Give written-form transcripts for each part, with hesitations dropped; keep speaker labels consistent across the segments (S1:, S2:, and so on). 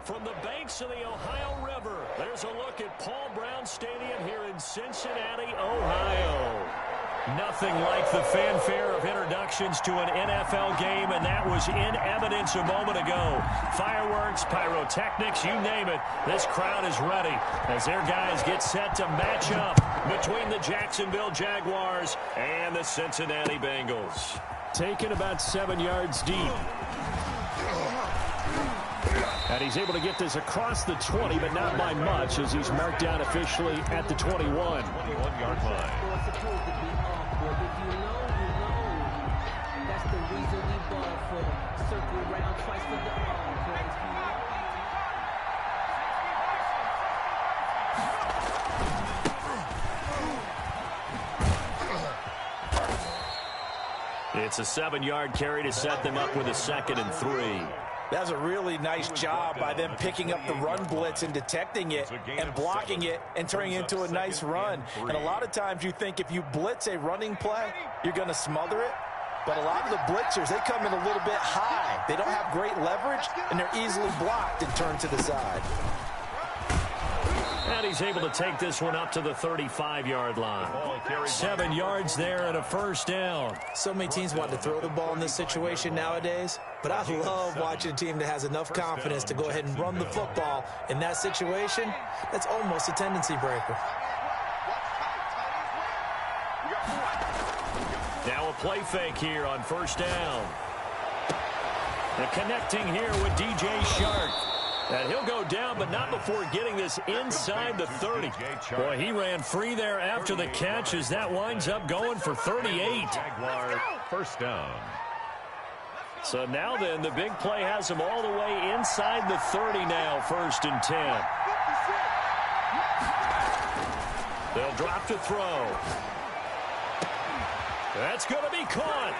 S1: From the banks of the Ohio River, there's a look at Paul Brown Stadium here in Cincinnati, Ohio. Nothing like the fanfare of introductions to an NFL game, and that was in evidence a moment ago. Fireworks, pyrotechnics, you name it, this crowd is ready as their guys get set to match up between the Jacksonville Jaguars and the Cincinnati Bengals. Taken about 7 yards deep. And he's able to get this across the 20, but not by much, as he's marked down officially at the 21. 21-yard line. That's the reason we ball for. Circle around twice for the It's a 7-yard carry to set them up with a 2nd and 3.
S2: That's a really nice job by them picking up the run blitz and detecting it and blocking it and turning it into a nice run. And a lot of times you think if you blitz a running play, you're going to smother it. But a lot of the blitzers, they come in a little bit high. They don't have great leverage, and they're easily blocked and turned to the side.
S1: And he's able to take this one up to the 35-yard line. 7 yards there and a first down.
S2: So many teams want to throw the ball in this situation nowadays, but I love watching a team that has enough confidence to go ahead and run the football. In that situation, that's almost a tendency breaker.
S1: Now a play fake here on first down. And connecting here with DJ Shark. And he'll go down, but not before getting this inside the 30. Boy, he ran free there after the catch as that winds up going for 38.
S3: First down.
S1: So now then, the big play has him all the way inside the 30 now, 1st and 10. They'll drop to throw. That's going to be caught.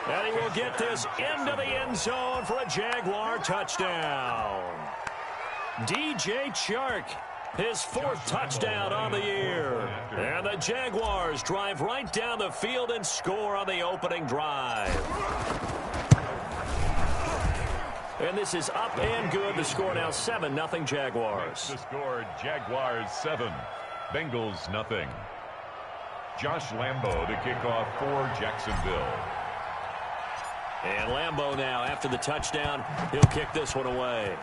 S1: And he will get this into the end zone for a Jaguar touchdown. DJ Chark, his 4th touchdown on the year. And the Jaguars drive right down the field and score on the opening drive. And this is up and good. The score now 7-0 Jaguars.
S3: The score, Jaguars 7, Bengals nothing. Josh Lambo to kick off for Jacksonville.
S1: And Lambo now, after the touchdown, he'll kick this one away.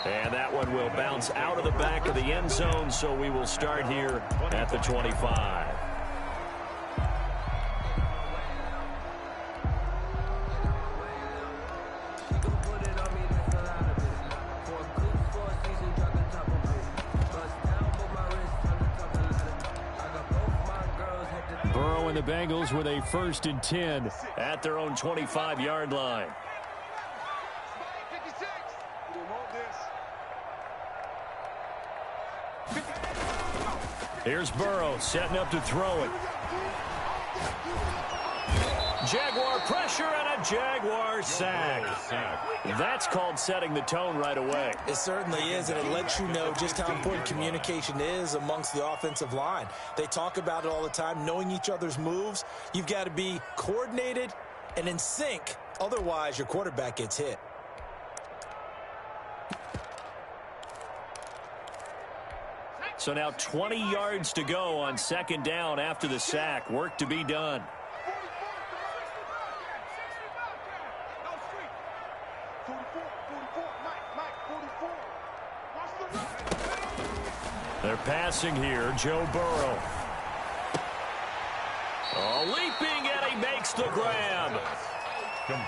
S1: And that one will bounce out of the back of the end zone, so we will start here at the 25. Burrow and the Bengals with a 1st and 10 at their own 25-yard line. Here's Burrow setting up to throw it. Jaguar pressure and a Jaguar sack. That's called setting the tone right away.
S2: It certainly is, and it lets you know just how important communication is amongst the offensive line. They talk about it all the time, knowing each other's moves. You've got to be coordinated and in sync. Otherwise, your quarterback gets hit.
S1: So now 20 yards to go on 2nd down after the sack. Work to be done. They're passing here. Joe Burrow. Oh, leaping, and he makes the grab.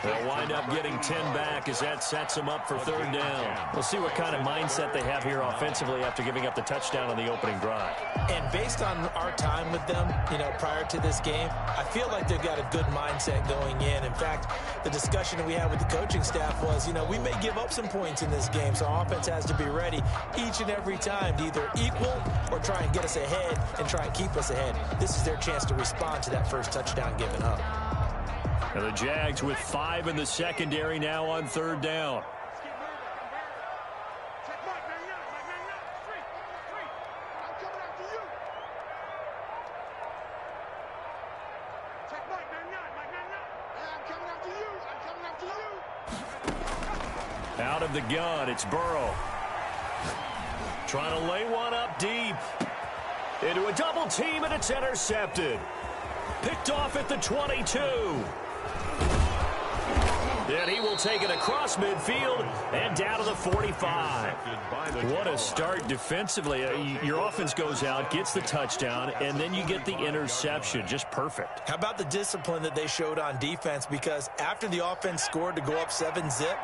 S1: They'll wind up getting 10 back as that sets them up for 3rd down. We'll see what kind of mindset they have here offensively after giving up the touchdown on the opening drive.
S2: And based on our time with them, prior to this game, I feel like they've got a good mindset going in. In fact, the discussion that we had with the coaching staff was, we may give up some points in this game, so our offense has to be ready each and every time to either equal or try and get us ahead and try and keep us ahead. This is their chance to respond to that first touchdown given up.
S1: And the Jags with 5 in the secondary now on 3rd down.
S4: I'm coming after you.
S1: Out of the gun, it's Burrow. Trying to lay one up deep. Into a double team, and it's intercepted. Picked off at the 22. And he will take it across midfield and down to the 45. What a start defensively. Your offense goes out, gets the touchdown, and then you get the interception. Just perfect.
S2: How about the discipline that they showed on defense? Because after the offense scored to go up 7-zip,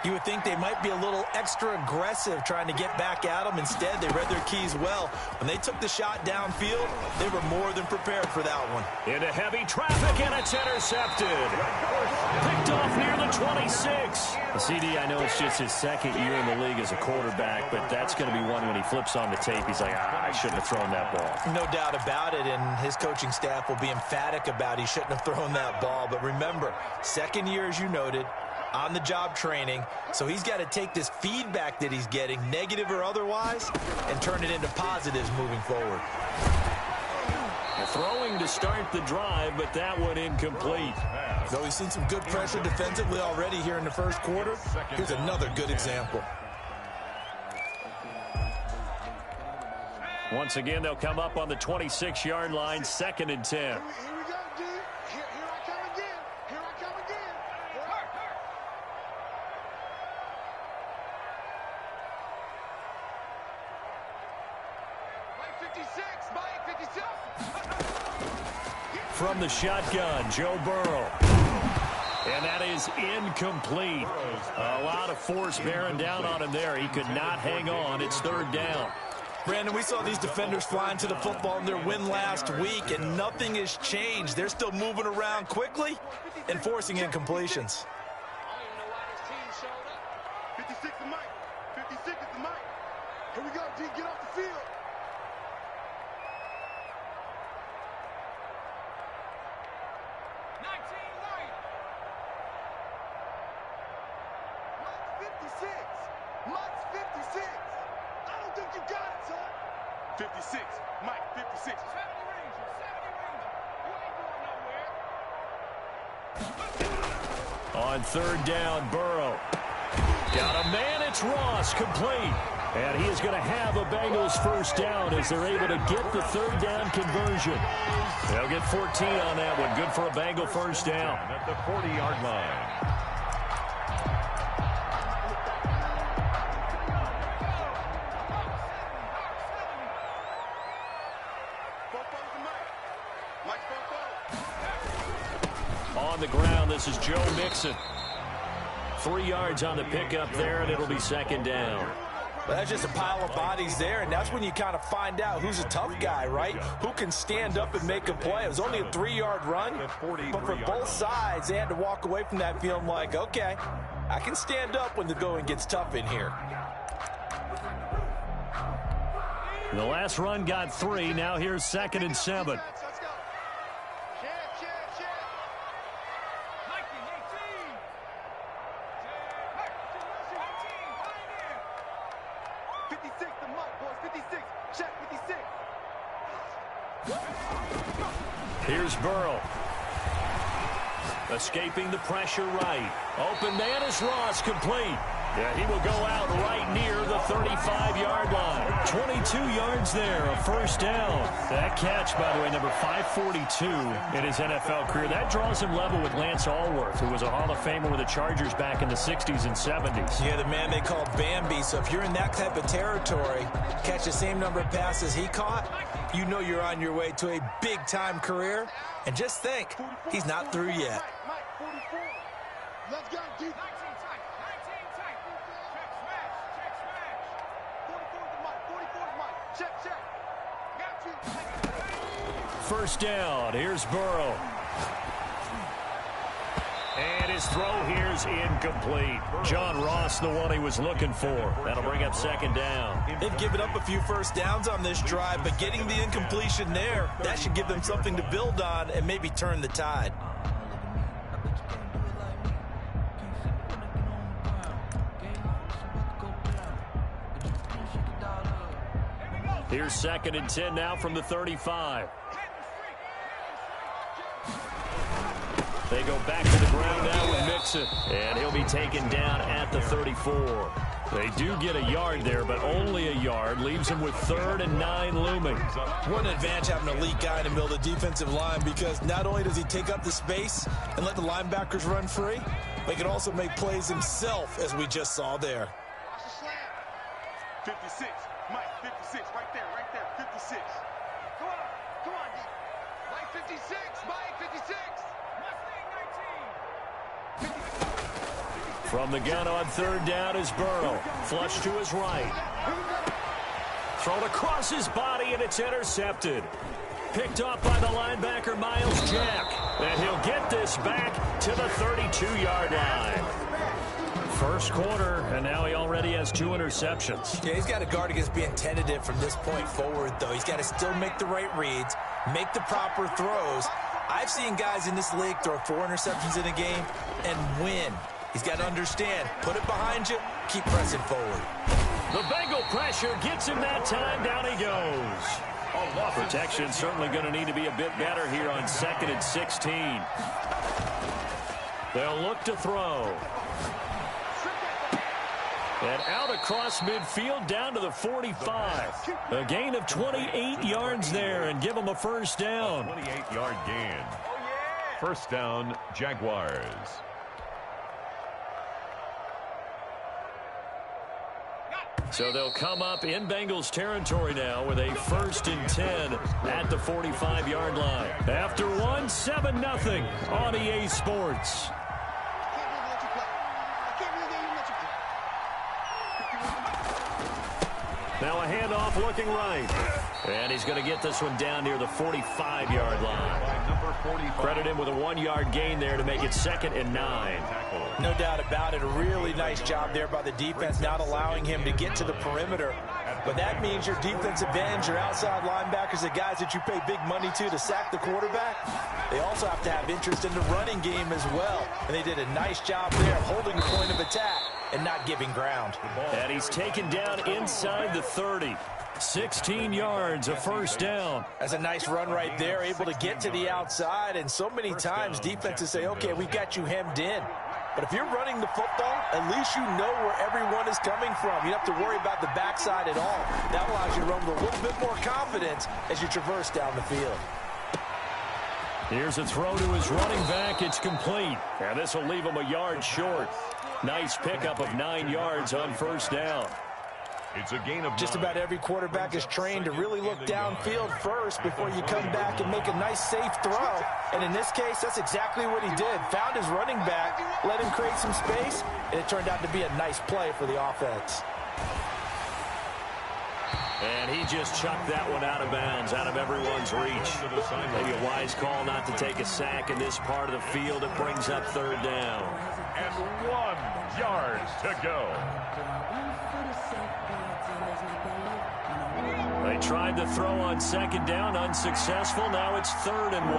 S2: you would think they might be a little extra aggressive trying to get back at them. Instead, they read their keys well. When they took the shot downfield, they were more than prepared for that one.
S1: Into heavy traffic, and it's intercepted. Picked off near the 26. CD, I know it's just his second year in the league as a quarterback, but that's going to be one when he flips on the tape. He's like, I shouldn't have thrown that ball.
S2: No doubt about it, and his coaching staff will be emphatic about he shouldn't have thrown that ball. But remember, second year, as you noted, on-the-job training, so he's got to take this feedback that he's getting, negative or otherwise, and turn it into positives moving forward.
S1: Throwing to start the drive, but that one incomplete.
S2: Though we've seen some good pressure defensively already here in the first quarter, here's another good example.
S1: Once again, they'll come up on the 26-yard line, 2nd and 10. From the shotgun, Joe Burrow. And that is incomplete. A lot of force bearing down on him there. He could not hang on. It's 3rd down.
S2: Brandon, we saw these defenders flying to the football in their win last week, and nothing has changed. They're still moving around quickly and forcing incompletions.
S4: 56 is Mike. 56 is the Mike. Here we go, D. Get off the field. Mike's 56. I don't think you got it, son. 56. Mike, 56. 70 Ranger. You ain't going nowhere.
S1: On 3rd down, Burrow. Got a man, it's Ross, complete. And he is going to have a Bengals 1st down as they're able to get the 3rd down conversion. They'll get 14 on that one. Good for a Bengal 1st down.
S3: At the 40-yard line.
S1: On the ground, this is Joe Mixon. 3 yards on the pickup there, and it'll be 2nd down.
S2: Well, that's just a pile of bodies there, and that's when you kind of find out who's a tough guy, right? Who can stand up and make a play. It was only a 3-yard run, but for both sides, they had to walk away from that feeling like, okay, I can stand up when the going gets tough in here.
S1: The last run got 3. Now here's 2nd and 7. Here's Burrow. Escaping the pressure right. Open man is Ross, complete. Yeah, he will go out right near the 35-yard line. 22 yards there, a 1st down. That catch, by the way, number 542 in his NFL career. That draws him level with Lance Allworth, who was a Hall of Famer with the Chargers back in the 60s and 70s.
S2: Yeah, the man they call Bambi. So if you're in that type of territory, catch the same number of passes he caught, you know you're on your way to a big-time career. And just think, he's not through yet.
S4: Mike, 44. Let's go, D. 19 tight. 19 tight. Check smash. Check smash. 44 is Mike. 44 is Mike. Check. Got you.
S1: 1st down. Here's Burrow. And his throw here's incomplete. John Ross, the one he was looking for. That'll bring up 2nd down.
S2: They've given up a few 1st downs on this drive, but getting the incompletion there, that should give them something to build on and maybe turn the tide.
S1: Here's 2nd and 10 now from the 35. They go back to the ground now with Jackson. And he'll be taken down at the 34. They do get a yard there, but only a yard. Leaves him with 3rd and 9 looming.
S2: What an advantage having an elite guy in the middle of the defensive line, because not only does he take up the space and let the linebackers run free, but he can also make plays himself, as we just saw there.
S4: Watch the slam. 56. Mike, 56. Right there, 56. Come on, D. Mike, 56. Mike, 56. Mustang, 19.
S1: From the gun on 3rd down is Burrow. Flush to his right. Thrown across his body, and it's intercepted. Picked off by the linebacker, Miles Jack. And he'll get this back to the 32-yard line. First quarter, and now he already has 2 interceptions.
S2: Yeah, he's got to guard against being tentative from this point forward, though. He's got to still make the right reads, make the proper throws. I've seen guys in this league throw 4 interceptions in a game and win. He's got to understand, put it behind you, keep pressing forward.
S1: The Bengal pressure gets him that time. Down he goes. Protection certainly going to need to be a bit better here on 2nd and 16. They'll look to throw. And out across midfield down to the 45. A gain of 28 yards there and give them a first down.
S3: 28-yard gain. First down, Jaguars.
S1: So they'll come up in Bengals territory now with a 1st and 10 at the 45-yard line. After 1, 7-0 on EA Sports. Now a handoff looking right. And he's going to get this one down near the 45-yard line. Credit him with a 1-yard gain there to make it 2nd and 9.
S2: No doubt about it. A really nice job there by the defense, not allowing him to get to the perimeter. But that means your defensive ends, your outside linebackers, the guys that you pay big money to sack the quarterback, they also have to have interest in the running game as well. And they did a nice job there of holding the point of attack and not giving ground.
S1: And he's taken down inside the 30. 16 yards, a first down.
S2: That's a nice run right there, able to get to the outside. And so many times defenses say, okay, we've got you hemmed in. But if you're running the football, at least you know where everyone is coming from. You don't have to worry about the backside at all. That allows you to run with a little bit more confidence as you traverse down the field.
S1: Here's a throw to his running back. It's complete. And this will leave him a yard short. Nice pickup of 9 yards on first down.
S3: It's a gain of
S2: just about every quarterback is trained to really look downfield first before you come back and make a nice, safe throw. And in this case, that's exactly what he did. Found his running back, let him create some space, and it turned out to be a nice play for the offense.
S1: And he just chucked that one out of bounds, out of everyone's reach. Maybe a wise call not to take a sack in this part of the field. It brings up 3rd down.
S3: And 1 yard to go.
S1: They tried to throw on 2nd down, unsuccessful. Now it's 3rd and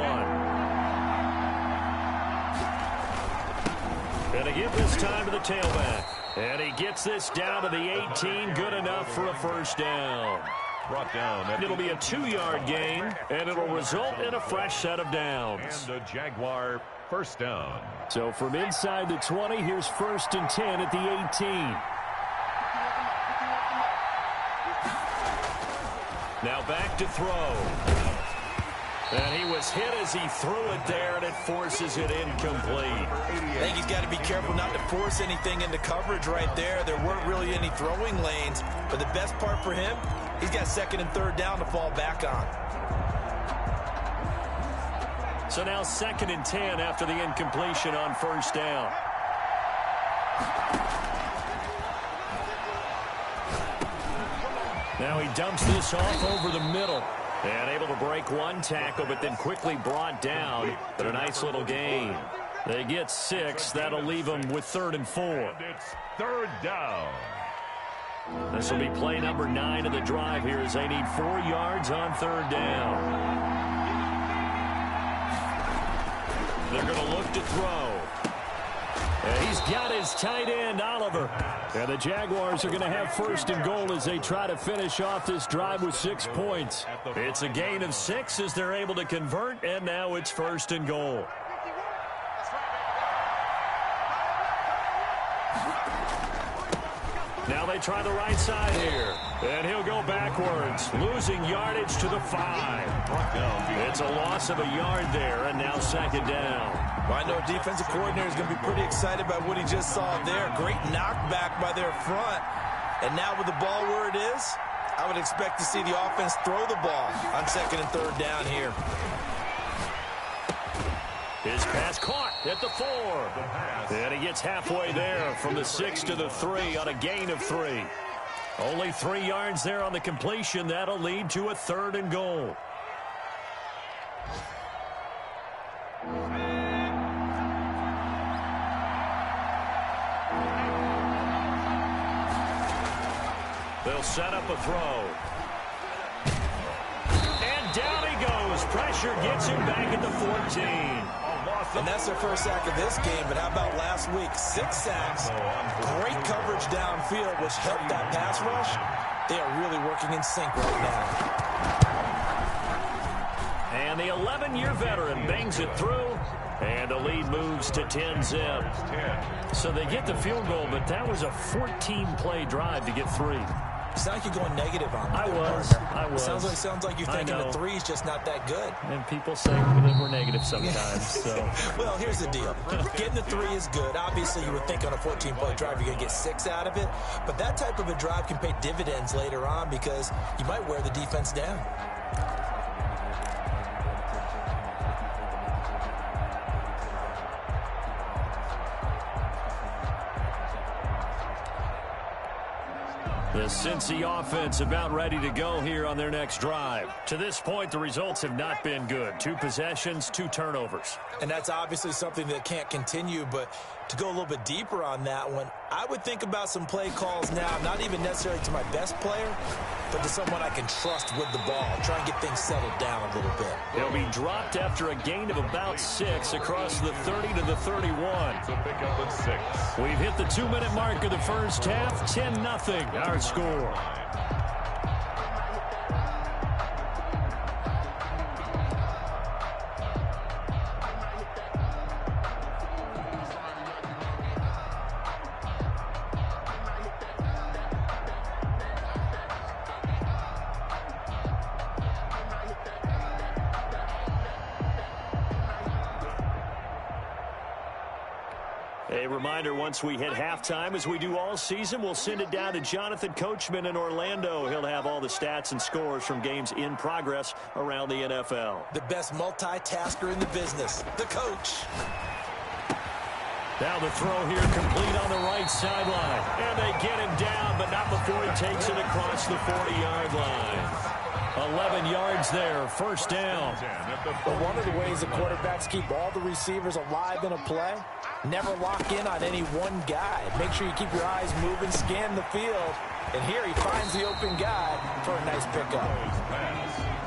S1: 1. And a give this time to the tailback. And he gets this down to the 18, good enough for a first down.
S3: Brought down.
S1: It'll be a 2-yard gain, and it'll result in a fresh set of downs.
S3: And a Jaguar first down.
S1: So from inside the 20, here's 1st and 10 at the 18. Now back to throw. And he was hit as he threw it there, and it forces it incomplete.
S2: I think he's got to be careful not to force anything into coverage right there. There weren't really any throwing lanes. But the best part for him, he's got 2nd and 3rd down to fall back on.
S1: So now 2nd and 10 after the incompletion on first down. Now he dumps this off over the middle. And able to break 1 tackle, but then quickly brought down. But a nice little gain. They get 6. That'll leave them with 3rd and 4.
S3: And it's 3rd down.
S1: This will be play number 9 of the drive here as they need 4 yards on 3rd down. They're going to look to throw. And he's got his tight end, Oliver. And the Jaguars are going to have 1st and goal as they try to finish off this drive with 6 points. It's a gain of 6 as they're able to convert, and now it's 1st and goal. Now they try the right side here. And he'll go backwards, losing yardage to the 5. It's a loss of a yard there, and now second down.
S2: Well, I know defensive coordinator is going to be pretty excited by what he just saw there. Great knockback by their front. And now with the ball where it is, I would expect to see the offense throw the ball on second and third down here.
S1: His pass caught at the 4. And he gets halfway there from the 6 to the 3 on a gain of 3. Only 3 yards there on the completion. That'll lead to a 3rd and goal. They'll set up a throw. And down he goes. Pressure gets him back at the 14.
S2: And that's their first sack of this game, but how about last week? 6 sacks, great coverage downfield, which helped that pass rush. They are really working in sync right now. And the 11-year veteran bangs it through, and the lead moves to 10-zip. So they get the field goal, but that was a 14-play drive to get 3. You sound like you're going negative on that.
S1: I was.
S2: Sounds like you're thinking the 3 is just not that good.
S1: And people say that we're negative sometimes. So.
S2: Well, here's the deal. Getting the 3 is good. Obviously, you would think on a 14-play drive you're going to get 6 out of it. But that type of a drive can pay dividends later on because you might wear the defense down.
S1: The Cincy offense about ready to go here on their next drive. To this point, the results have not been good. 2 possessions, 2 turnovers.
S2: And that's obviously something that can't continue, but to go a little bit deeper on that one, I would think about some play calls now, not even necessarily to my best player, but to someone I can trust with the ball. Try and get things settled down a little bit.
S1: They'll be dropped after a gain of about 6 across the 30 to the 31.
S3: So pick up at 6.
S1: We've hit the 2-minute mark of the first half. 10-0 our score. A reminder, once we hit halftime, as we do all season, we'll send it down to Jonathan Coachman in Orlando. He'll have all the stats and scores from games in progress around the NFL.
S2: The best multitasker in the business, the coach.
S1: Now the throw here complete on the right sideline. And they get him down, but not before he takes it across the 40-yard line. 11 yards there, first down.
S2: But one of the ways the quarterbacks keep all the receivers alive in a play, never lock in on any one guy. Make sure you keep your eyes moving, scan the field. And here he finds the open guy for a nice pickup.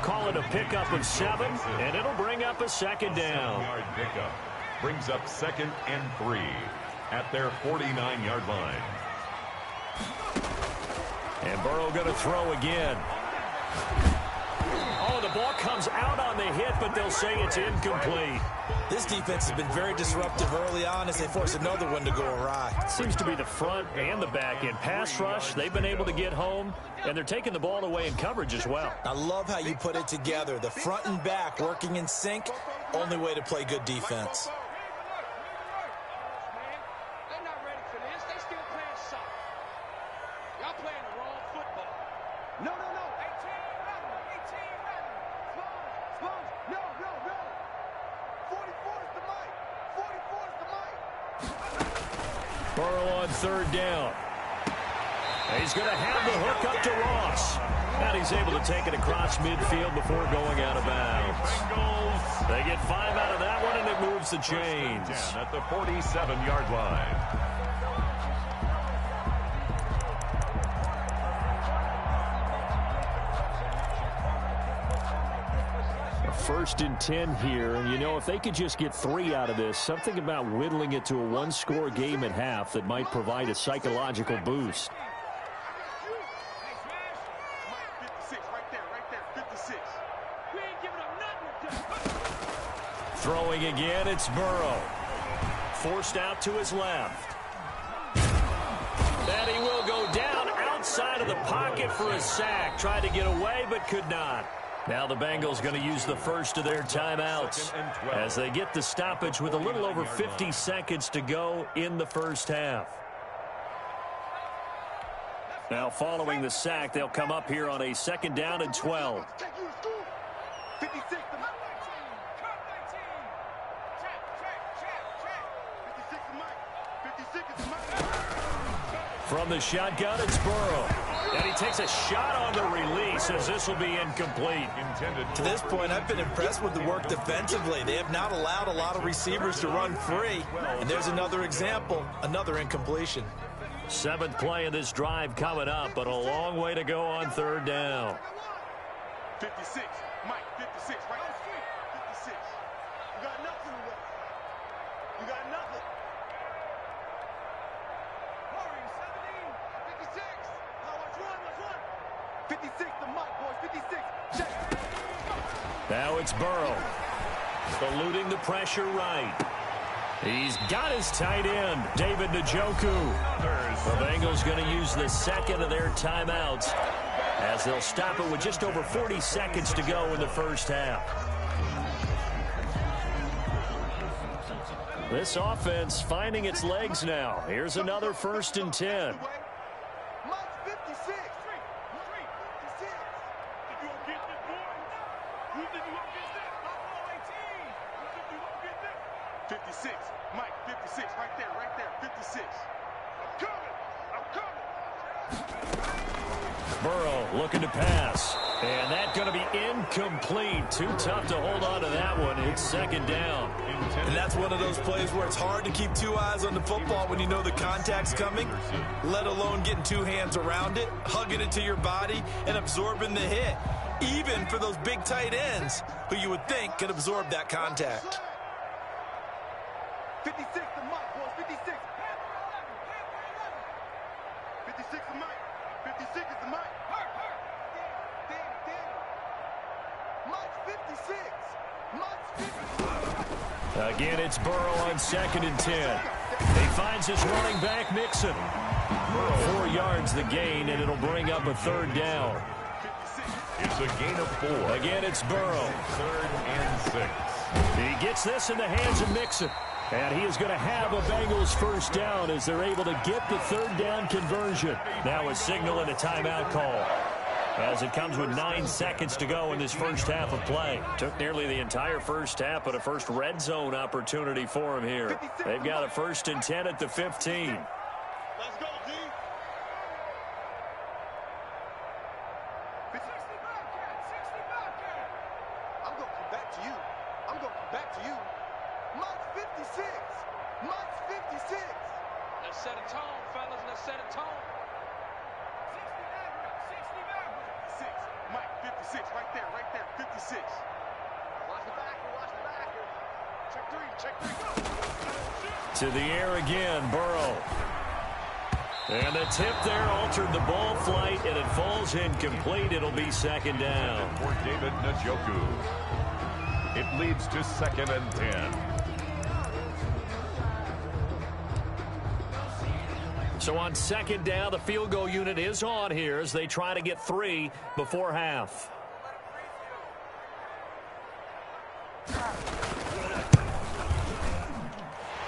S1: Call it a pickup of 7, and it'll bring up a second down.
S3: Pickup brings up 2nd and 3 at their 49-yard line.
S1: And Burrow going to throw again. Oh, the ball comes out on the hit, but they'll say it's incomplete.
S2: This defense has been very disruptive early on as they force another one to go awry.
S1: Seems to be the front and the back end. Pass rush, they've been able to get home, and they're taking the ball away in coverage as well.
S2: I love how you put it together. The front and back working in sync, only way to play good defense.
S4: They're not ready for this. They still playing soft. Y'all playing the wrong football. No. 18 running. No. 44 is the mic. 44 is the mic.
S1: Burrow on 3rd down. He's going to have the hook up to Ross. And he's able to take it across midfield before going out of bounds. They get 5 out of that one, and it moves the chains.
S3: At the 47-yard line.
S1: 1st and 10 here, and you know, if they could just get 3 out of this, something about whittling it to a 1-score game at half that might provide a psychological boost.
S4: 56 right there, 56. We ain't giving up nothing.
S1: Throwing again, it's Burrow. Forced out to his left. And he will go down outside of the pocket for a sack. Tried to get away, but could not. Now the Bengals going to use the first of their timeouts as they get the stoppage with a little over 50 seconds to go in the first half. Now following the sack, they'll come up here on a 2nd down and 12. From the shotgun, it's Burrow. And he takes a shot on the release as this will be incomplete.
S2: To this point, I've been impressed with the work defensively. They have not allowed a lot of receivers to run free. And there's another example, another incompletion.
S1: 7th play of this drive coming up, but a long way to go on 3rd down.
S4: 56, Mike, 56, right on the street. 56. You got nothing left. You got nothing. 56. Watch one. 56 to Mike, boys. 56. Check.
S1: Now it's Burrow. Eluding the pressure right. He's got his tight end, David Njoku. The Bengals going to use the 2nd of their timeouts as they'll stop it with just over 40 seconds to go in the first half. This offense finding its legs now. Here's another 1st and 10.
S4: Mike's 56. 56. Did you get this, boy? Who did you get this? Buffalo 18. Who did you get this? 56. Mike, 56. Right there. 56. I'm coming.
S1: Burrow looking to pass. And that's going to be incomplete. Too tough to hold on to that one. It's 2nd down.
S2: And that's one of those plays where it's hard to keep 2 eyes on the football when you know the contact's coming, let alone getting 2 hands around it, hugging it to your body, and absorbing the hit, even for those big tight ends who you would think could absorb that contact.
S4: 56 to Mike, boys. 56. 56 to Mike. 56 is to Mike. Damn. Mike's 56.
S1: Again, it's Burrow on 2nd and 10. He finds his running back, Mixon. 4 yards the gain, and it'll bring up a 3rd down.
S3: It's a gain of 4.
S1: Again, it's Burrow.
S3: 3rd and 6.
S1: He gets this in the hands of Mixon. And he is going to have a Bengals 1st down as they're able to get the 3rd down conversion. Now a signal and a timeout call, as it comes with 9 seconds to go in this first half of play. Took nearly the entire first half, but a first red zone opportunity for him here. They've got a 1st and 10 at the 15.
S4: Let's go, D. 60 Bobcat. I'm going to come back to you. Mike's 56. Mike's 56.
S5: Let's set a tone, fellas. Let's set a tone.
S4: 6. Mike, 56. Right there. 56. Watch the backer. Check 3. Go.
S1: To the air again, Burrow. And the tip there altered the ball flight, and it falls incomplete. It'll be 2nd down.
S3: For David Njoku. It leads to 2nd and 10.
S1: So on 2nd down, the field goal unit is on here as they try to get 3 before half.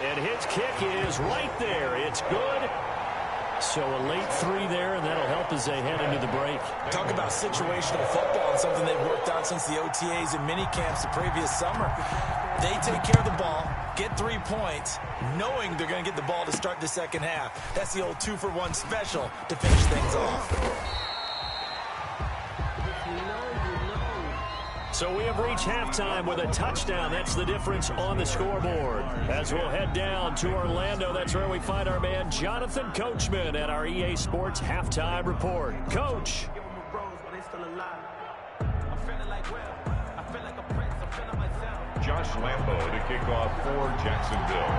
S1: And his kick is right there. It's good. So a late 3 there, and that'll help as they head into the break.
S2: Talk about situational football and something they've worked out since the OTAs and mini camps the previous summer. They take care of the ball, get 3 points, knowing they're going to get the ball to start the second half. That's the old 2-for-1 special to finish things off.
S1: So we have reached halftime with a touchdown. That's the difference on the scoreboard. As we'll head down to Orlando, that's where we find our man Jonathan Coachman at our EA Sports Halftime Report. Coach.
S3: Josh Lambo to kick off for Jacksonville.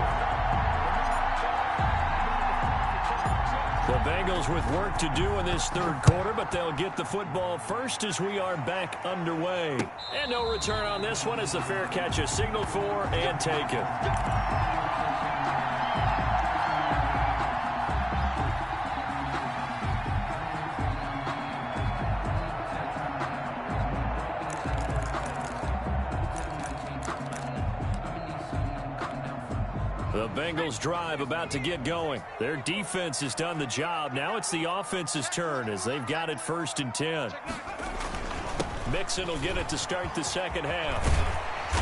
S1: The Bengals with work to do in this 3rd quarter, but they'll get the football first as we are back underway. And no return on this one as the fair catch is signaled for and taken. The Bengals drive about to get going. Their defense has done the job. Now it's the offense's turn as they've got it 1st and 10. Mixon will get it to start the second half.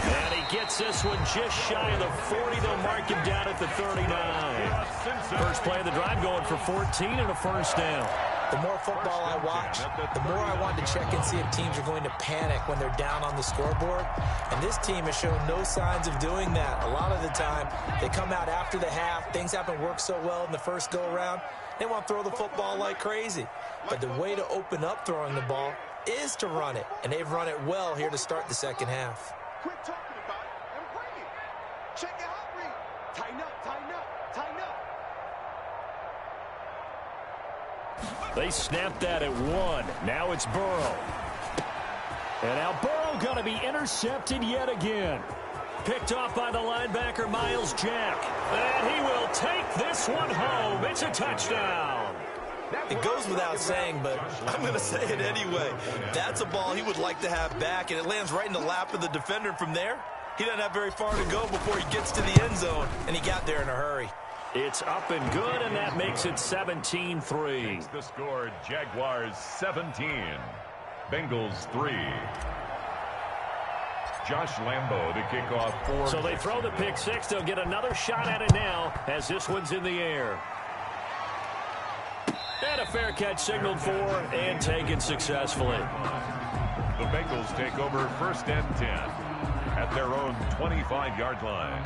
S1: And he gets this one just shy of the 40. They'll mark him down at the 39. First play of the drive going for 14 and a first down.
S2: The more football I watch, the more I want to check and see if teams are going to panic when they're down on the scoreboard. And this team has shown no signs of doing that. A lot of the time, they come out after the half. Things haven't worked so well in the first go-around. They want to throw the football like crazy. But the way to open up throwing the ball is to run it. And they've run it well here to start the second half.
S4: Quit talking about it and bring it. Check it out, read. Tighten up, tighten up, tighten up.
S1: They snapped that at 1. Now it's Burrow. And now Burrow going to be intercepted yet again. Picked off by the linebacker, Miles Jack. And he will take this one home. It's a touchdown.
S2: It goes without saying, but I'm going to say it anyway. That's a ball he would like to have back, and it lands right in the lap of the defender. From there, he doesn't have very far to go before he gets to the end zone, and he got there in a hurry.
S1: It's up and good, and that makes it 17-3.
S3: The score, Jaguars 17, Bengals 3. Josh Lambo to kick off for.
S1: So they throw the pick six. They'll get another shot at it now as this one's in the air. And a fair catch signaled for and taken successfully.
S3: The Bengals take over 1st and 10 at their own 25-yard line.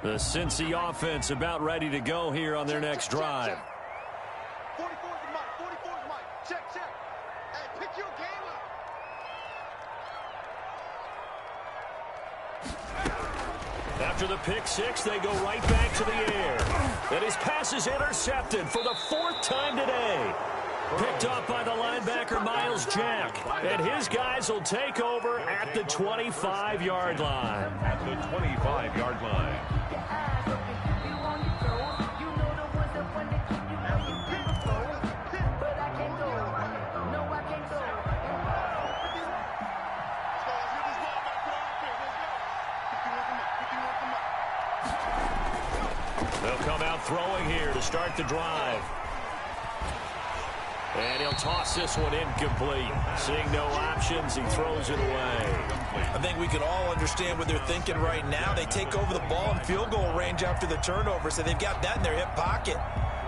S1: The Cincy offense about ready to go here on their next drive.
S4: 44's the mic, 44's the mic. Check, check. Hey, pick your game up.
S1: After the pick six, they go right back to the air. And his pass is intercepted for the 4th time today. Picked off by the linebacker, Miles Jack. And his guys will take over at the 25-yard line.
S3: At the 25-yard line.
S1: They'll come out throwing here to start the drive. And he'll toss this one incomplete. Seeing no options, he throws it away.
S2: I think we can all understand what they're thinking right now. They take over the ball in field goal range after the turnover, so they've got that in their hip pocket.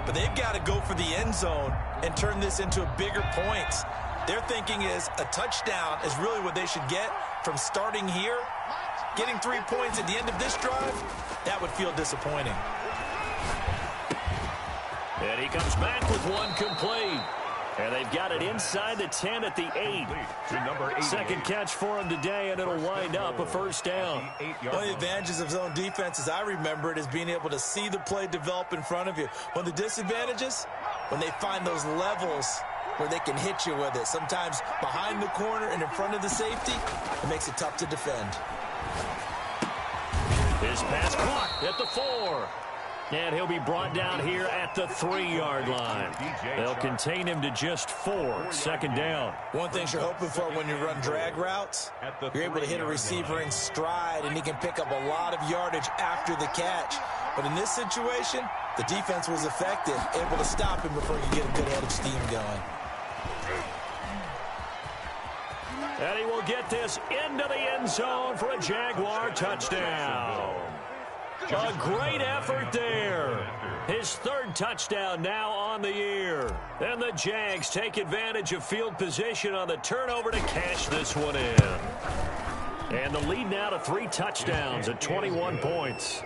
S2: But they've got to go for the end zone and turn this into bigger points. Their thinking is a touchdown is really what they should get from starting here. Getting 3 points at the end of this drive, that would feel disappointing.
S1: And he comes back with one complete. And they've got it inside the 10 at the 8. Second catch for him today, and it'll wind up a first down.
S2: One of the advantages of zone defense, as I remember it, is being able to see the play develop in front of you. One of the disadvantages, when they find those levels where they can hit you with it. Sometimes behind the corner and in front of the safety, it makes it tough to defend.
S1: His pass caught at the 4. And he'll be brought down here at the 3-yard line. They'll contain him to just 4. Second down.
S2: One thing you're hoping for when you run drag routes, you're able to hit a receiver in stride, and he can pick up a lot of yardage after the catch. But in this situation, the defense was effective, able to stop him before you get a good head of steam going.
S1: And he will get this into the end zone for a Jaguar touchdown. A great effort there. His 3rd touchdown now on the year. And the Jags take advantage of field position on the turnover to cash this one in. And the lead now to 3 touchdowns at 21 points.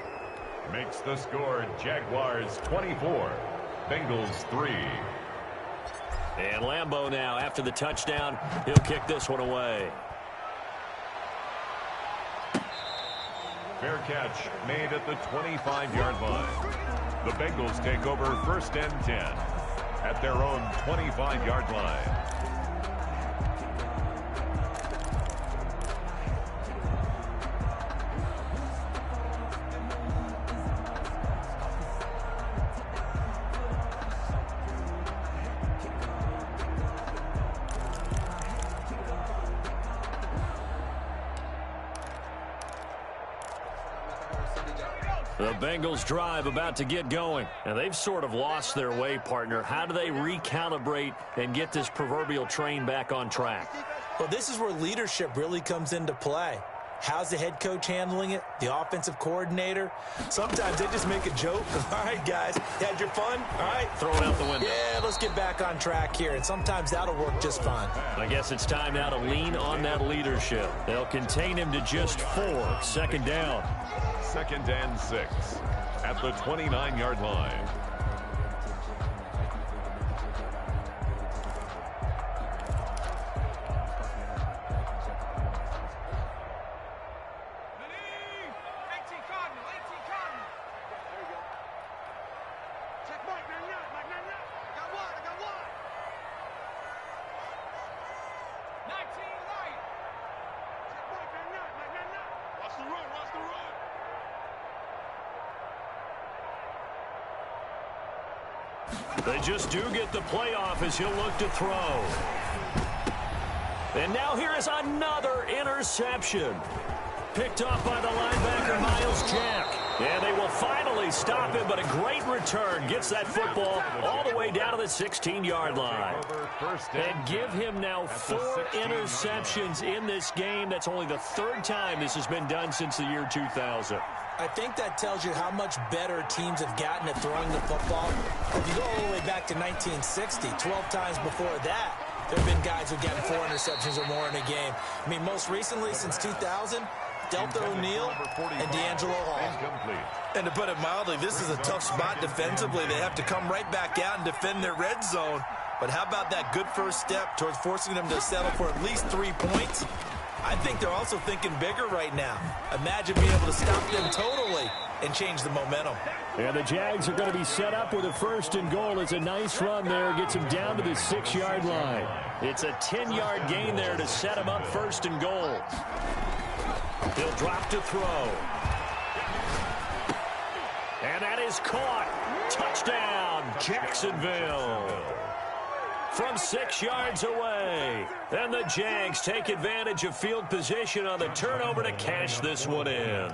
S3: Makes the score Jaguars 24, Bengals 3.
S1: And Lambo now, after the touchdown, he'll kick this one away.
S3: Fair catch made at the 25-yard line. The Bengals take over 1st and 10 at their own 25-yard line.
S1: The Bengals drive about to get going. And they've sort of lost their way, partner. How do they recalibrate and get this proverbial train back on track?
S2: Well, this is where leadership really comes into play. How's the head coach handling it? The offensive coordinator? Sometimes they just make a joke. All right, guys, you had your fun? All right.
S1: Throw it out the window.
S2: Yeah, let's get back on track here. And sometimes that'll work just fine.
S1: I guess it's time now to lean on that leadership. They'll contain him to just 4. 2nd down.
S3: 2nd and 6 at the 29-yard line.
S1: They just do get the playoff as he'll look to throw. And now here is another interception. Picked off by the linebacker, Miles Jack. And they will finally stop him, but a great return. Gets that football all the way down to the 16-yard line. And give him now 4 interceptions in this game. That's only the 3rd time this has been done since the year 2000.
S2: I think that tells you how much better teams have gotten at throwing the football. If you go all the way back to 1960, 12 times before that, there have been guys who've gotten 4 interceptions or more in a game. I mean, most recently, since 2000, Delta O'Neal and D'Angelo Hall.
S6: And to put it mildly, this is a tough spot defensively. They have to come right back out and defend their red zone. But how about that good first step towards forcing them to settle for at least 3 points? I think they're also thinking bigger right now. Imagine being able to stop them totally and change the momentum.
S1: And the Jags are going to be set up with a 1st and goal. It's a nice run there. Gets him down to the 6-yard line. It's a 10-yard gain there to set him up 1st and goal. He'll drop to throw. And that is caught. Touchdown, Jacksonville. From 6 yards away. And the Jags take advantage of field position on the turnover to cash this one in.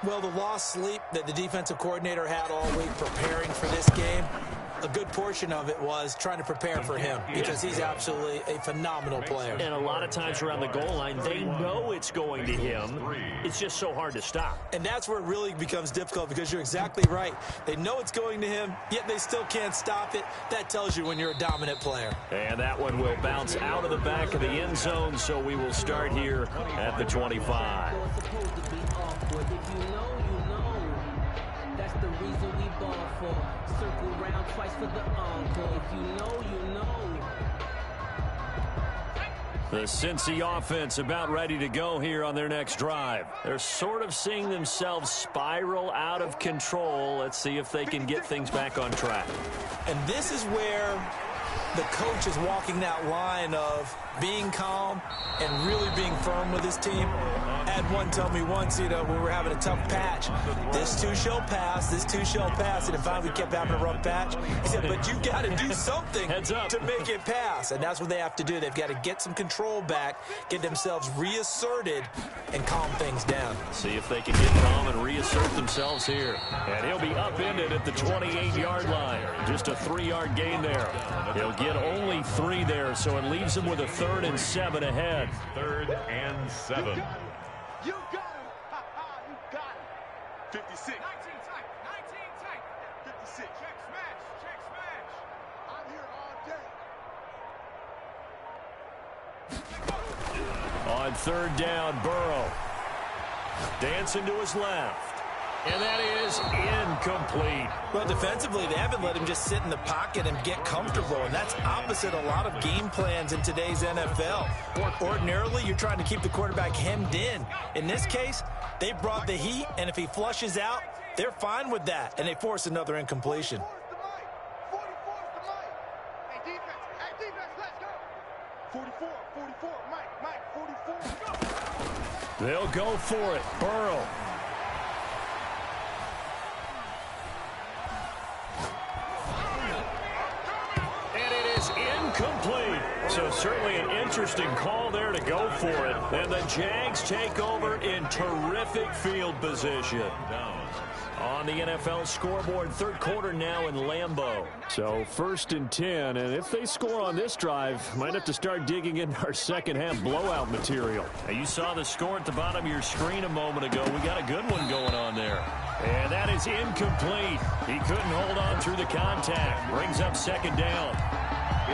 S2: Well, the lost sleep that the defensive coordinator had all week preparing for this game, a good portion of it was trying to prepare for him because he's absolutely a phenomenal player.
S1: And a lot of times around the goal line, they know it's going to him. It's just so hard to stop.
S2: And that's where it really becomes difficult because you're exactly right. They know it's going to him, yet they still can't stop it. That tells you when you're a dominant player.
S1: And that one will bounce out of the back of the end zone, so we will start here at the 25.
S7: The reason we ball for. Circle round twice for the encore. If you know, you know.
S1: The Cincy offense about ready to go here on their next drive. They're sort of seeing themselves spiral out of control. Let's see if they can get things back on track.
S2: And this is where the coach is walking that line of being calm and really being firm with his team. I had one tell me once, when we were having a tough patch, this too shall pass, this too shall pass. And finally we kept having a rough patch. He said, but you've got to do something to make it pass. And that's what they have to do. They've got to get some control back, get themselves reasserted, and calm things down.
S1: See if they can get calm and reassert themselves here. And he'll be upended at the 28-yard line. Just a 3-yard gain there. He'll get only 3 there, so it leaves him with a 3rd and 7 ahead.
S3: 3rd and 7.
S4: You got him. You got him. 56. 19 tight. 19 tight. 56. Check smash. Check smash. I'm here all day.
S1: On 3rd down, Burrow. Dancing to his left. And that is incomplete.
S6: Well, defensively, they haven't let him just sit in the pocket and get comfortable, and that's opposite a lot of game plans in today's NFL. Ordinarily, you're trying to keep the quarterback hemmed in. In this case, they brought the heat, and if he flushes out, they're fine with that, and they force another incompletion.
S4: 44, Mike, 44, go!
S1: They'll go for it. Burrow. And it is incomplete. So certainly an interesting call there to go for it. And the Jags take over in terrific field position. On the NFL scoreboard, third quarter now in Lambeau. So 1st and 10, and if they score on this drive, might have to start digging into our second half blowout material. Now, you saw the score at the bottom of your screen a moment ago. We got a good one going on there. And that is incomplete. He couldn't hold on through the contact. Brings up second down.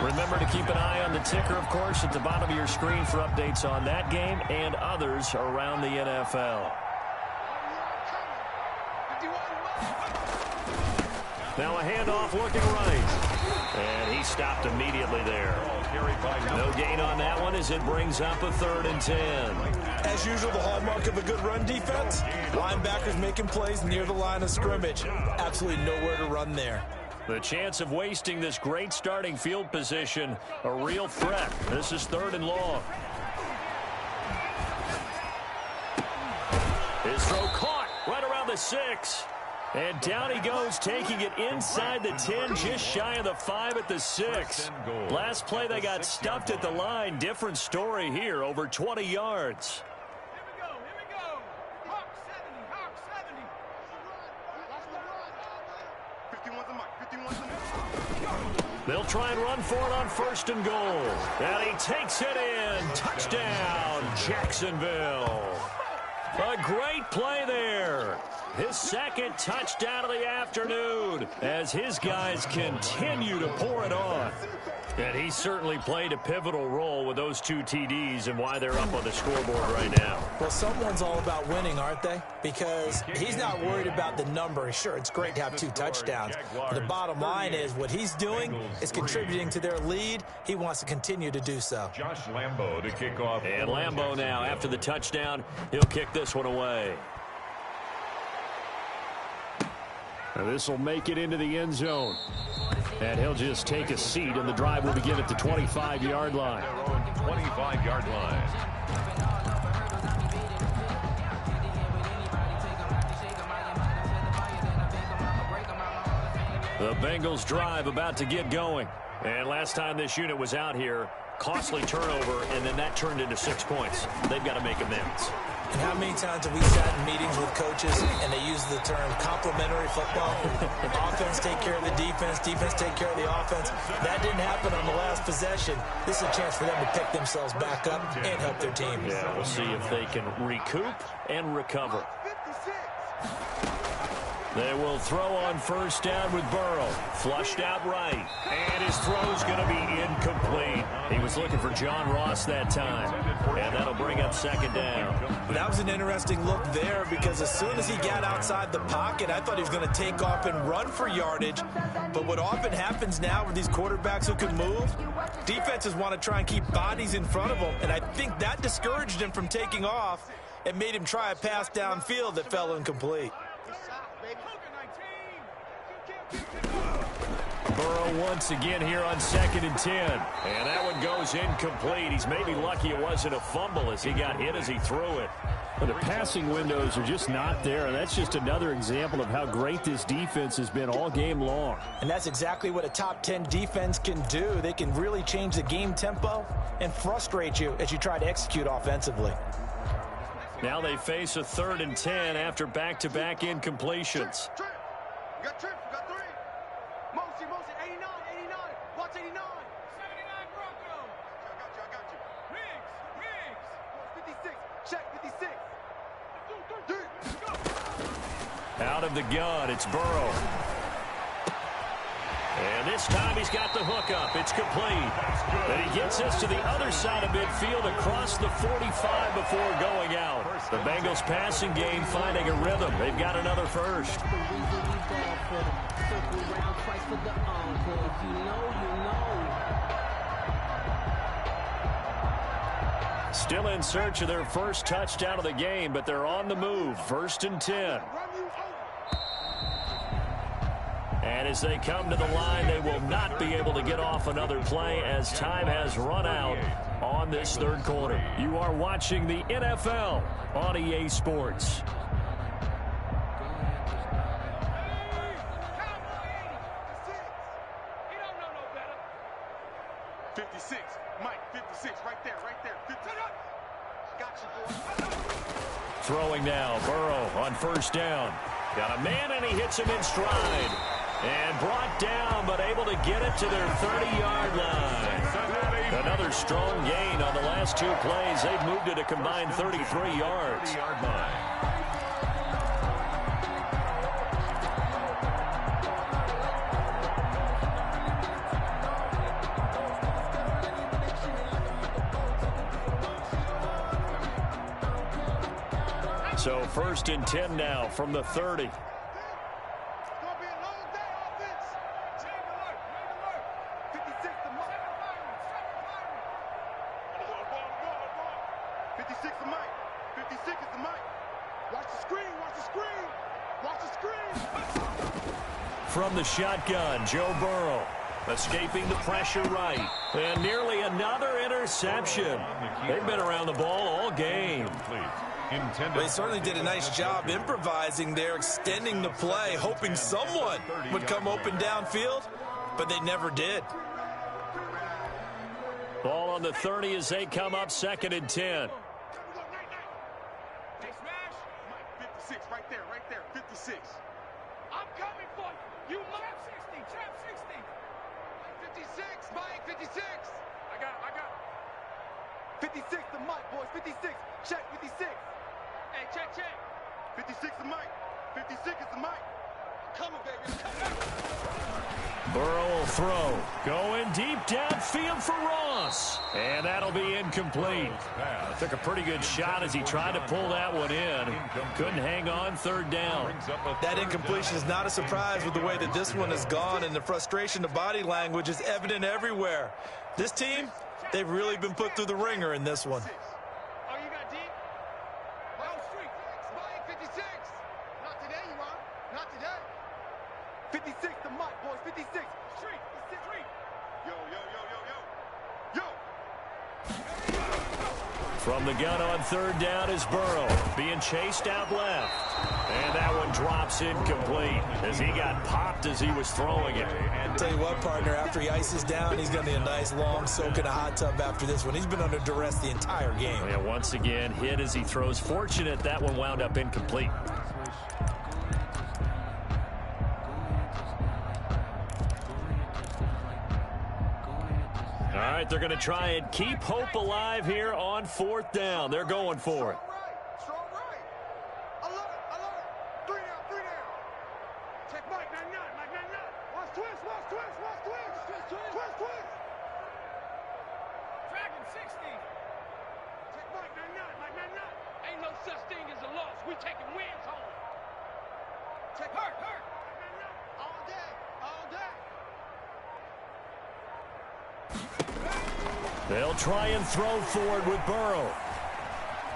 S1: Remember to keep an eye on the ticker, of course, at the bottom of your screen for updates on that game and others around the NFL. Now a handoff looking right. And he stopped immediately there. No gain on that one as it brings up a 3rd and 10.
S6: As usual, the hallmark of a good run defense, linebackers making plays near the line of scrimmage. Absolutely nowhere to run there.
S1: The chance of wasting this great starting field position, a real threat. This is 3rd and long. His throw caught right around the 6. And down he goes, taking it inside the 10, just shy of the 5 at the 6. Last play, they got stuffed at the line. Different story here, over 20 yards.
S4: Here we go. Hawk 70. 51's a Mike, 51's a Mike.
S1: They'll try and run for it on 1st and goal. And he takes it in. Touchdown, Jacksonville. A great play there. His 2nd touchdown of the afternoon as his guys continue to pour it on. And he certainly played a pivotal role with those 2 TDs and why they're up on the scoreboard right now.
S2: Well, someone's all about winning, aren't they? Because he's not worried about the number. Sure, it's great to have 2 touchdowns. But the bottom line is what he's doing is contributing to their lead. He wants to continue to do so.
S3: Josh Lambeau to kick off.
S1: And Lambeau now, after the touchdown, he'll kick this one away. This will make it into the end zone. And he'll just take a seat, and the drive will begin at the 25-yard line.
S3: 25-yard line.
S1: The Bengals drive about to get going. And last time this unit was out here, costly turnover, and then that turned into 6 points. They've got to make amends.
S2: And how many times have we sat in meetings with coaches and they use the term complementary football? Offense take care of the defense, defense take care of the offense. That didn't happen on the last possession. This is a chance for them to pick themselves back up and help their team.
S1: Yeah, we'll see if they can recoup and recover. They will throw on 1st down with Burrow. Flushed out right. And his throw's going to be incomplete. He was looking for John Ross that time. And that'll bring up 2nd down.
S2: That was an interesting look there because as soon as he got outside the pocket, I thought he was going to take off and run for yardage. But what often happens now with these quarterbacks who can move, defenses want to try and keep bodies in front of them. And I think that discouraged him from taking off and made him try a pass downfield that fell incomplete.
S1: Burrow once again here on 2nd and 10. And that one goes incomplete. He's maybe lucky it wasn't a fumble as he got hit as he threw it.
S8: Well, the passing windows are just not there. That's just another example of how great this defense has been all game long.
S2: And that's exactly what a top 10 defense can do. They can really change the game tempo and frustrate you as you try to execute offensively.
S1: Now they face a 3rd and 10 after back-to-back incompletions.
S4: We got trips, we got 3. Mosi, 89, watch 89. 79 Bronco. I got you. Riggs. 56, check 56. 2, 3, go.
S1: Out of the gun, it's Burrow. And this time he's got the hook up. It's complete. And he gets us to the other side of midfield across the 45 before going out. The Bengals passing game finding a rhythm. They've got another first. Still in search of their first touchdown of the game, but they're on the move. 1st and 10. And as they come to the line, they will not be able to get off another play as time has run out on this third quarter. You are watching the NFL on EA Sports. Throwing now, Burrow on 1st down. Got a man, and he hits him in stride. And brought down, but able to get it to their 30-yard line. Another strong gain on the last 2 plays. They've moved it a combined 33 yards. So 1st and 10 now from the 30. From the shotgun, Joe Burrow escaping the pressure right. And nearly another interception. They've been around the ball all game.
S6: They certainly did a nice job improvising there, extending the play, hoping someone would come open downfield, but they never did.
S1: Ball on the 30 as they come up 2nd and 10.
S4: Right there, 56.
S5: I'm coming for you. You trap 60. 56, Mike, 56. I got it.
S4: 56 to Mike, boys. 56. Check, 56.
S5: Hey, check.
S4: 56 to Mike. 56 is the Mike.
S5: Coming, baby. Coming.
S1: Burrow will throw. Going deep downfield for Ross. And that'll be incomplete. Took a pretty good shot as he tried to pull that one in. Couldn't hang on 3rd down.
S6: That incompletion is not a surprise with the way that this one has gone, and the frustration of body language is evident everywhere. This team, they've really been put through the ringer in this one.
S5: Oh, you got deep? Down street. Spike 56. Not today, you are. Not today.
S4: 56 to Mike, boys. 56.
S5: Street.
S4: Yo.
S1: From the gun on 3rd down is Burrow. Being chased out left. And that one drops incomplete as he got popped as he was throwing it.
S6: Tell you what, partner, after he ices down, he's going to need a nice long soak in a hot tub after this one. He's been under duress the entire game.
S1: Yeah, once again, hit as he throws. Fortunate that one wound up incomplete. All right, they're going to try and keep hope alive here on 4th down. They're going for it.
S4: Strong right. I love it. 3 down. Check Mike 99. Watch twist. Twist.
S5: Dragon 60.
S4: Check Mike 99.
S5: Ain't no such thing as a loss. We taking wins home.
S4: Check hurt. All day.
S1: They'll try and throw forward with Burrow.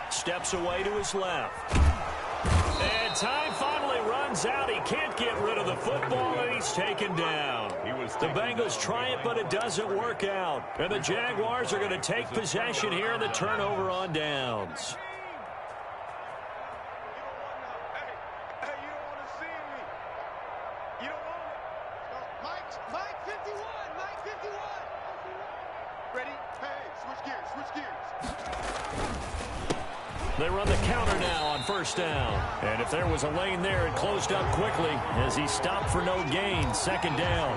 S1: Steps away to his left. And time finally runs out. He can't get rid of the football, and he's taken down. The Bengals try it, but it doesn't work out. And the Jaguars are going to take possession here in the turnover on downs.
S4: Hey, you don't want to see me. You don't want it.
S5: Mike 51.
S4: Ready? Hey, switch gears.
S1: They run the counter now on 1st down. And if there was a lane there, it closed up quickly as he stopped for no gain. 2nd down.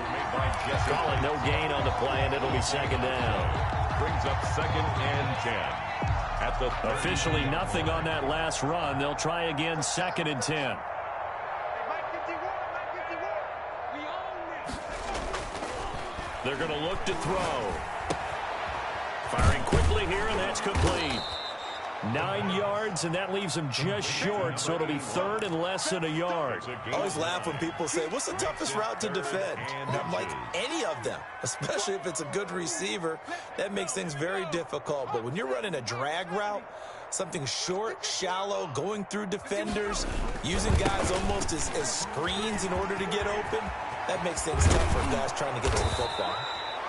S1: Call it no gain on the play, and it'll be 2nd down.
S3: Brings up 2nd and 10. At the
S1: officially nothing on that last run. They'll try again 2nd and 10.
S5: We own this.
S1: They're going to look to throw. Firing quickly here, and that's complete. 9 yards, and that leaves him just short, so it'll be third and less than a yard.
S6: I always laugh when people say, what's the toughest route to defend? And I'm like, any of them, especially if it's a good receiver. That makes things very difficult. But when you're running a drag route, something short, shallow, going through defenders, using guys almost as screens in order to get open, that makes things tough for guys trying to get to the football.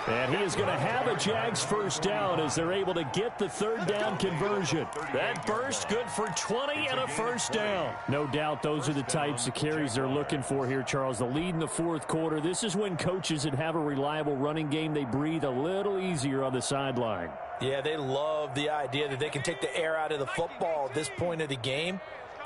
S8: And he is going to have a Jags first down as they're able to get the third down conversion.
S1: That burst good for 20 and a first down.
S8: No doubt those are the types of carries they're looking for here, Charles. The lead in the fourth quarter. This is when coaches that have a reliable running game, they breathe a little easier on the sideline.
S6: Yeah, they love the idea that they can take the air out of the football at this point of the game.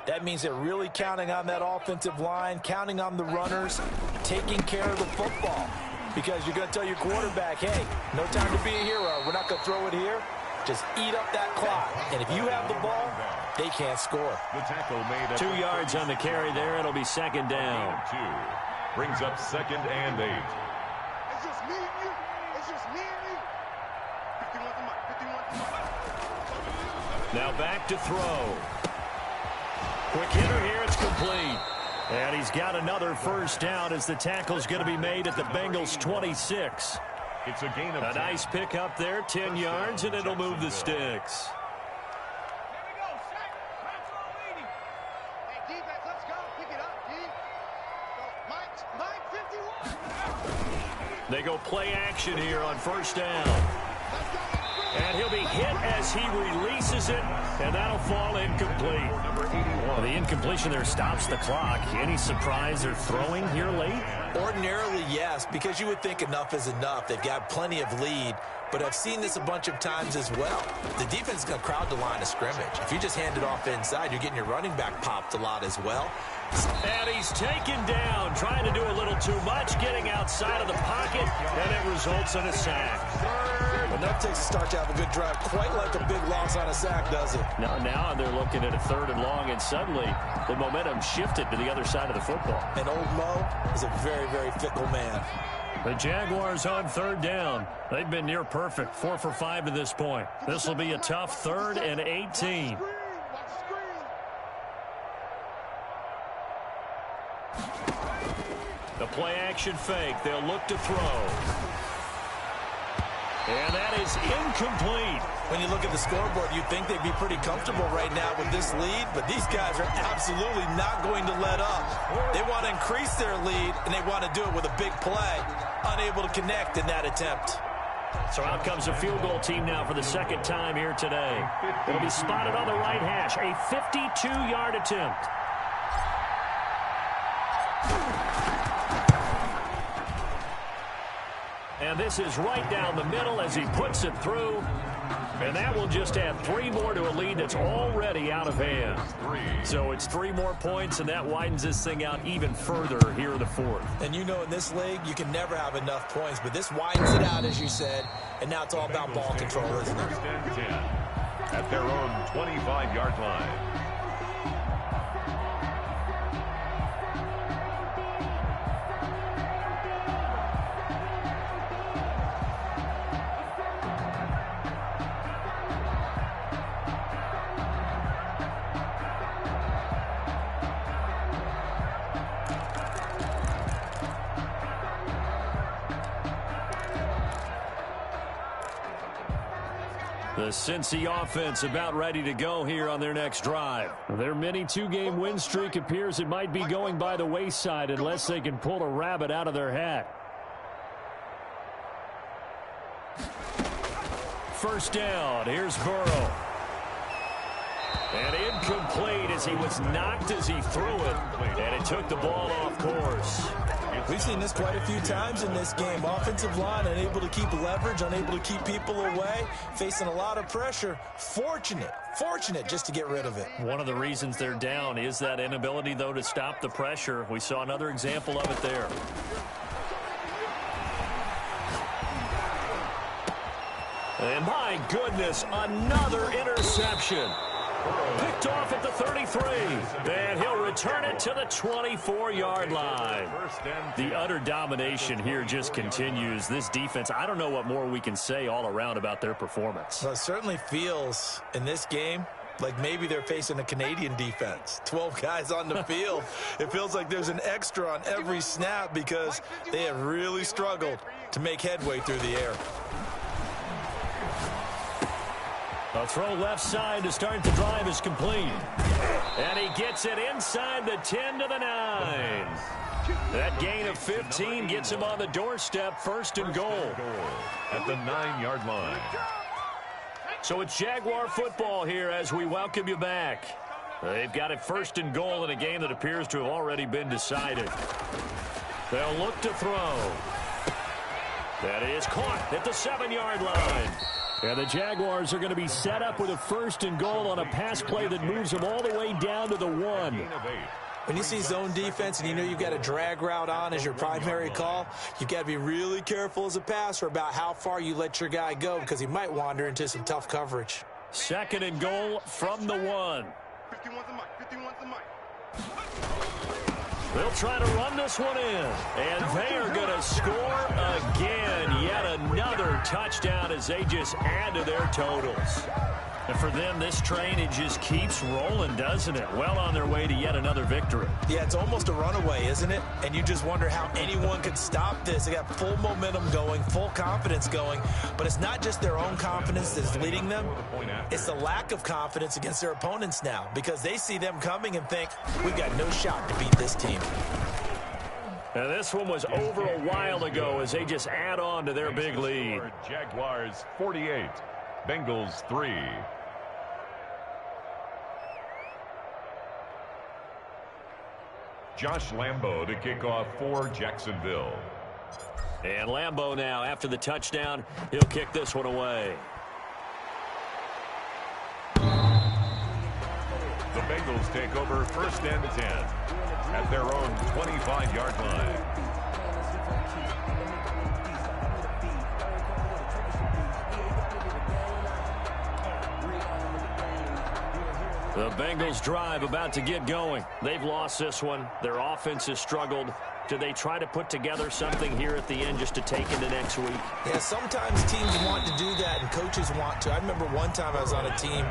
S6: That means they're really counting on that offensive line, counting on the runners, taking care of the football. Because you're going to tell your quarterback, hey, no time to be a hero. We're not going to throw it here. Just eat up that clock. And if you have the ball, they can't score.
S3: The tackle made
S1: 2 yards on the carry there. It'll be second down.
S3: 2 brings up 2nd and 8.
S5: It's just me and you. It's just me and you. 51 to Mike. 51 to Mike.
S1: Now back to throw. Quick hitter here. It's complete. And he's got another first down as the tackle's going to be made at the Bengals' 26.
S3: It's a gain of 10.
S1: A nice pick up there, 10 yards, and it'll move the sticks.
S5: Hey, defense, let's go. Pick it up, D. So, Mike 51.
S1: They go play action here on first down. And he'll be hit as he releases it, and that'll fall incomplete.
S8: Well, the incompletion there stops the clock. Any surprise they're throwing here late?
S6: Ordinarily, yes, because you would think enough is enough. They've got plenty of lead, but I've seen this a bunch of times as well. The defense is going to crowd the line of scrimmage. If you just hand it off inside, you're getting your running back popped a lot as well.
S1: And he's taken down, trying to do a little too much, getting outside of the pocket, and it results in a sack.
S6: But that takes a start to have a good drive, quite like a big loss on a sack, does it?
S8: Now they're looking at a 3rd and long, and suddenly the momentum shifted to the other side of the football.
S6: And old Mo is a very, very fickle man.
S1: The Jaguars on 3rd down. They've been near perfect, 4 for 5 to this point. This will be a tough 3rd and 18. The play action fake. They'll look to throw. And that is incomplete.
S6: When you look at the scoreboard, you'd think they'd be pretty comfortable right now with this lead, but these guys are absolutely not going to let up. They want to increase their lead, and they want to do it with a big play. Unable to connect in that attempt.
S1: So out comes a field goal team now for the 2nd time here today. It'll be spotted on the right hash. A 52-yard attempt. And this is right down the middle as he puts it through. And that will just add 3 more to a lead that's already out of hand. So it's 3 more points, and that widens this thing out even further here in the 4th.
S6: And you know in this league, you can never have enough points, but this widens it out, as you said, and now it's all about ball control, isn't it?
S3: 1st and 10 at their own 25-yard line.
S1: The Cincy offense about ready to go here on their next drive.
S8: Their mini 2-game win streak appears it might be going by the wayside unless they can pull a rabbit out of their hat.
S1: First down. Here's Burrow. And incomplete as he was knocked as he threw it. And it took the ball off course.
S6: We've seen this quite a few times in this game. Offensive line unable to keep leverage, unable to keep people away, facing a lot of pressure. Fortunate just to get rid of it.
S1: One of the reasons they're down is that inability, though, to stop the pressure. We saw another example of it there. And my goodness, another interception. Picked off at the 33. And he'll return it to the 24-yard line. The utter domination here just continues. This defense, I don't know what more we can say all around about their performance.
S2: Well, it certainly feels in this game like maybe they're facing a Canadian defense. 12 guys on the field. It feels like there's an extra on every snap because they have really struggled to make headway through the air.
S1: A throw left side to start the drive is complete. And he gets it inside the 10 to the 9. That gain of 15 gets him on the doorstep, first and goal.
S3: At the 9-yard line.
S1: So it's Jaguar football here as we welcome you back. They've got it first and goal in a game that appears to have already been decided. They'll look to throw. That is caught at the 7-yard line. And the Jaguars are going to be set up with a first and goal on a pass play that moves them all the way down to the 1.
S2: When you see zone defense and you know you've got a drag route on as your primary call, you've got to be really careful as a passer about how far you let your guy go because he might wander into some tough coverage.
S1: Second and goal from the 1.
S5: 51's the mic. 51's the mic.
S1: They'll try to run this one in. And they are going to score again. Yet another touchdown as they just add to their totals. And for them, this train, it just keeps rolling, doesn't it? Well on their way to yet another victory.
S2: Yeah, it's almost a runaway, isn't it? And you just wonder how anyone could stop this. They got full momentum going, full confidence going. But it's not just their own confidence that's leading them. It's the lack of confidence against their opponents now because they see them coming and think, we've got no shot to beat this team.
S1: And this one was over a while ago as they just add on to their big lead.
S3: Jaguars 48, Bengals 3. Josh Lambo to kick off for Jacksonville.
S1: And Lambo now, after the touchdown, he'll kick this one away.
S3: The Bengals take over first and 10 at their own 25-yard line.
S1: The Bengals drive about to get going. They've lost this one. Their offense has struggled. Do they try to put together something here at the end just to take into next week?
S2: Yeah, sometimes teams want to do that and coaches want to. I remember one time I was on a team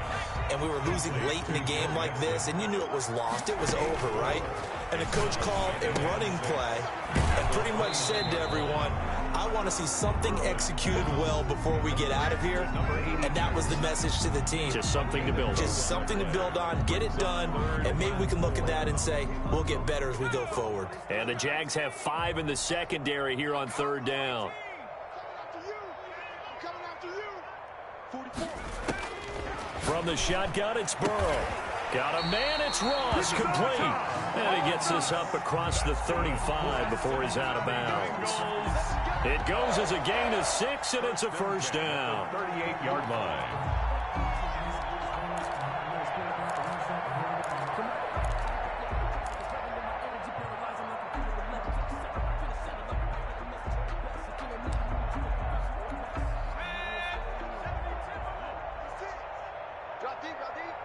S2: and we were losing late in the game like this and you knew it was lost. It was over, right? And the coach called a running play and pretty much said to everyone, I want to see something executed well before we get out of here. And that was the message to the team.
S1: Just something to build on.
S2: Just something to build on, get it done, and maybe we can look at that and say, we'll get better as we go forward.
S1: And the Jags have 5 in the secondary here on third down. From the shotgun, it's Burrow. Got a man, it's Ross, complete. And he gets this up across the 35 before he's out of bounds. It goes as a gain of 6, and it's a first down.
S3: 38-yard line.
S5: Drop deep, drop deep.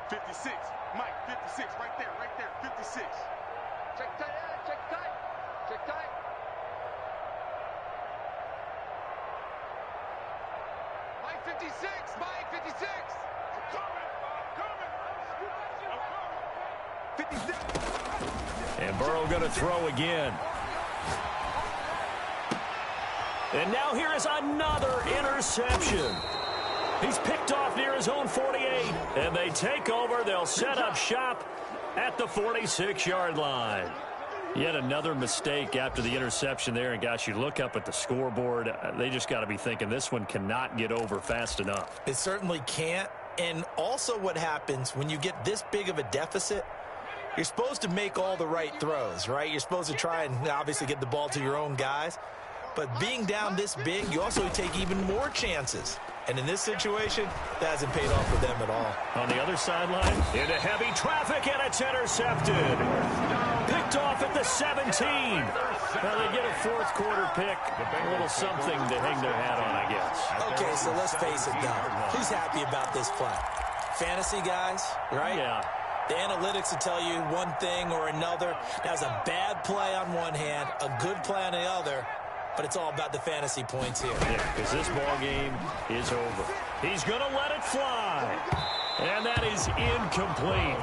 S5: 56. Mike, 56. Right there, 56. Check tight, check tight. Check tight. Mike, 56. Mike, 56. I'm coming. 56.
S1: And Burrow going to throw again. And now here is another interception. He's picked off near his own 48. And they take over. They'll set up shop at the 46-yard line. Yet another mistake after the interception there. And, gosh, you look up at the scoreboard. They just got to be thinking this one cannot get over fast enough.
S2: It certainly can't. And also what happens when you get this big of a deficit, you're supposed to make all the right throws, right? You're supposed to try and obviously get the ball to your own guys. But being down this big, you also take even more chances. And in this situation, that hasn't paid off for them at all.
S1: On the other sideline, into heavy traffic, and it's intercepted. Picked off at the 17. Well, they get a fourth quarter pick. A little something to hang their hat on, I guess.
S2: Okay, so let's face it, though. Who's happy about this play? fantasy guys, right?
S8: Yeah.
S2: The analytics will tell you one thing or another. That's a bad play on one hand, a good play on the other, but it's all about the fantasy points here.
S8: Yeah, because this ball game is over.
S1: He's going to let it fly. And that is incomplete.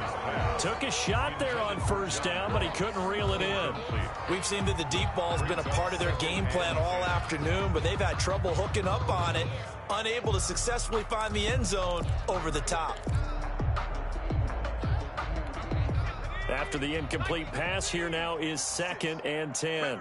S1: Took a shot there on first down, but he couldn't reel it in.
S6: We've seen that the deep ball has been a part of their game plan all afternoon, but they've had trouble hooking up on it, unable to successfully find the end zone over the top.
S1: After the incomplete pass, here now is 2nd and 10.